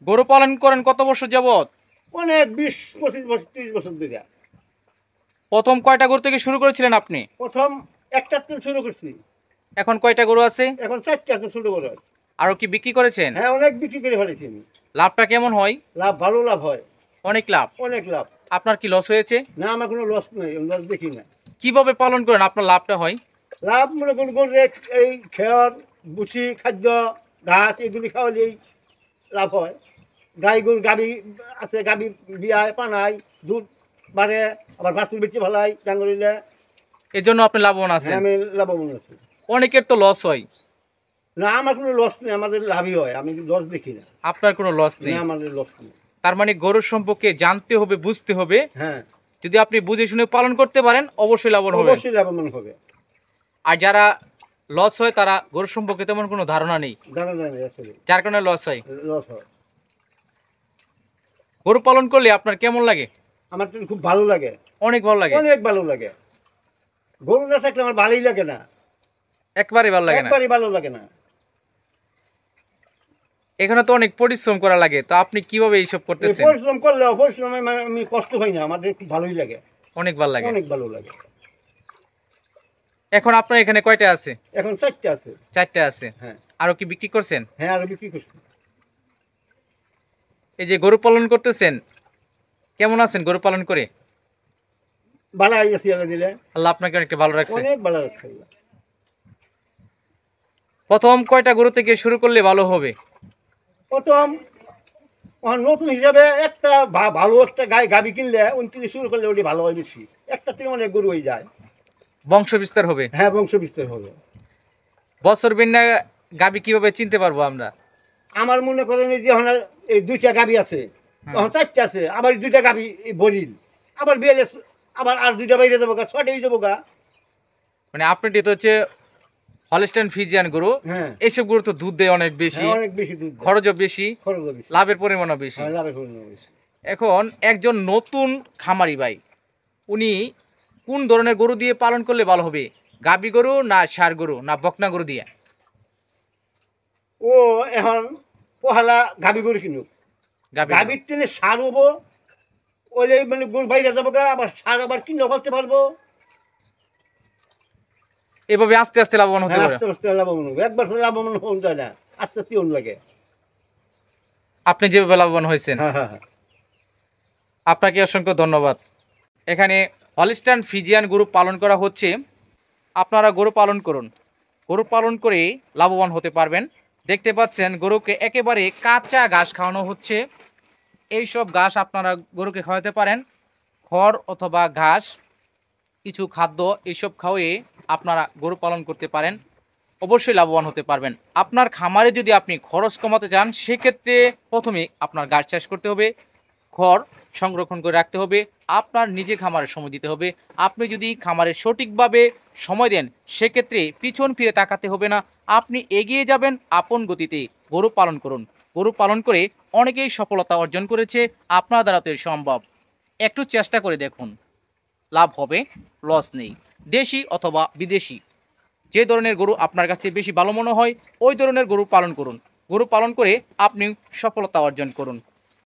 গরু পালন করেন কত বছর যাবত? অনেক 20-25 বছর 30 বছর ধরে। প্রথম কয়টা গরু থেকে শুরু করেছিলেন আপনি? প্রথম একটা থেকে শুরু করছি, এখন কয়টা গরু আছে? এখন 4টা ছোট বড় আছে। আরো কি বিক্রি করেছেন? হ্যাঁ, অনেক বিক্রি করে ফেলেছি আমি। লাভটা কেমন হয়? লাভ, ভালো লাভ হয়, অনেক লাভ। অনেক লাভ। আপনার কি লস হয়েছে? না, আমার কোনো লস নেই, লস দেখি না। কিভাবে পালন করেন আপনার লাভটা হয়? লাভ মনে করুন গরুর এই খেয়ার, ভুসি, খাদ্য, ঘাস এগুলি খাওয়ালেই লাভ হয়। গাই গরু গাবি আছে, গাবি বিয়ায় পানায় দুধ বাড়ে, আবার বাছুর বেশি ভালাই ডাঙ্গরিলে। এর জন্য আপনি লাভবান হ্যাঁ, আছেন। আমি লাভবান আছি। অনেকের তো লস হয়। না, আমার কোনো লস নেই, আমাদের লাভই হয়, আমি লস দেখি না। আপনার কোনো লস নেই। না, আমাদের লস নেই। তার মানে গরুর সম্পর্কে জানতে হবে, বুঝতে হবে। হ্যাঁ, যদি আপনি বুঝে শুনে পালন করতে পারেন অবশ্যই লাভবান হবে। অবশ্যই লাভবান হবে। আর যারা লস হয় তারা গরুর সম্পর্কে তেমন কোনো ধারণা নেই, জানা যায় না আসলে, যার কারণে লস হয়। লস হয়। গরু পালন করলে আপনার কেমন লাগে? আমার তো খুব ভালো লাগে, অনেক ভালো লাগে। অনেক ভালো লাগে। গরু না থাকলে আমার ভালোই লাগে না, একবারে ভালো লাগে না। একবারই ভালো লাগে না। এখানে তো অনেক পরিশ্রম করা লাগে, তো আপনি কিভাবে এইসব এই করতেছেন? পরিশ্রম করলে পরিশ্রমে আমি কষ্ট পাই না, আমাদের খুব ভালোই লাগে, অনেক ভালো লাগে। অনেক ভালো লাগে। এখন আপনার এখানে কয়টা আছে? এখন 4টা আছে। 4টা আছে। হ্যাঁ, আরো কি বিক্রি করছেন? হ্যাঁ, আরো বিক্রি করছি। এই যে গরু পালন করতেছেন, কেমন আছেন গরু পালন করে? ভালো হয়ে গেছি আগে দিলে, আল্লাহ আপনাকে অনেকটা ভালো রাখছে। অনেক ভালো রাখছে। প্রথম কয়টা গরু থেকে শুরু করলে ভালো হবে? প্রথম নতুন হিসাবে একটা ভালো একটা গাবি কিনলে ওই থেকে শুরু করলে ওটি ভালো হয় বেশি। একটা থেকে অনেক গরু হয়ে যায়। বংশ বিস্তার হবে। হ্যাঁ, বংশ বিস্তার হবে। বছর বিন্যা গাবি কিভাবে চিনতে পারবো আমরা? আমার মনে করেন এই যে এখন এই 2টা গাবি আছে, তখন 4টা আছে, আবার 2টা গাবি বরিল, আবার বিয়েলে আবার আর 2টা বাইরে যাবো গা, 6টা হয়ে যাবো গা। মানে আপনার তো হচ্ছে হলস্টাইন ফ্রিজিয়ান গরু। হ্যাঁ, এইসব গরু তো দুধ দেয় অনেক বেশি, হ্যাঁ, অনেক বেশি দুধ দেয়, খরচও বেশি, খরচও বেশি, লাভের পরিমাণও বেশি। হ্যাঁ, লাভের পরিমাণ বেশি। এখন একজন নতুন খামারি ভাই, উনি কোন ধরনের গরু দিয়ে পালন করলে ভালো হবে? গাবি গরু না ষাঁড় গরু না বকনা গরু দিয়ে? ও এখন পহালা গাবি গরু কিনুক, গাবি গাবির টেনে সার হবো, ওই মানে গরু বাইরে যাবো গা, আবার সার আবার কিনে ফেলতে পারবো। এভাবে আস্তে আস্তে লাভবান হতে হ্যাঁ, পারে। আস্তে আস্তে লাভবান হবে, একবার লাভবান হন যায় না, আস্তে আস্তে অন লাগে। আপনি যেভাবে লাভবান হয়েছেন, হ্যাঁ, হ্যাঁ, হ্যাঁ। আপনাকে অসংখ্য ধন্যবাদ। এখানে হলস্টাইন ফ্রিজিয়ান গরু পালন করা হচ্ছে। আপনারা গরু পালন করুন, গরু পালন করে লাভবান হতে পারবেন। দেখতে পাচ্ছেন গরুকে একেবারে কাঁচা ঘাস খাওয়ানো হচ্ছে। এই সব ঘাস আপনারা গরুকে খাওয়াতে পারেন, খড় অথবা ঘাস, কিছু খাদ্য এইসব খাওয়িয়ে আপনারা গরু পালন করতে পারেন, অবশ্যই লাভবান হতে পারবেন। আপনার খামারে যদি আপনি খরচ কমাতে চান সেক্ষেত্রে প্রথমে আপনার ঘাস চাষ করতে হবে, খড় সংরক্ষণ করে রাখতে হবে, আপনার নিজে খামারে সময় দিতে হবে। আপনি যদি খামারে সঠিকভাবে সময় দেন সেক্ষেত্রে পিছন ফিরে তাকাতে হবে না, আপনি এগিয়ে যাবেন আপন গতিতে। গরু পালন করুন, গরু পালন করে অনেকেই সফলতা অর্জন করেছে, আপনার দ্বারা তো এর সম্ভব। একটু চেষ্টা করে দেখুন, লাভ হবে, লস নেই। দেশি অথবা বিদেশি যে ধরনের গরু আপনার কাছে বেশি ভালো মনে হয় ওই ধরনের গরু পালন করুন, গরু পালন করে আপনি সফলতা অর্জন করুন।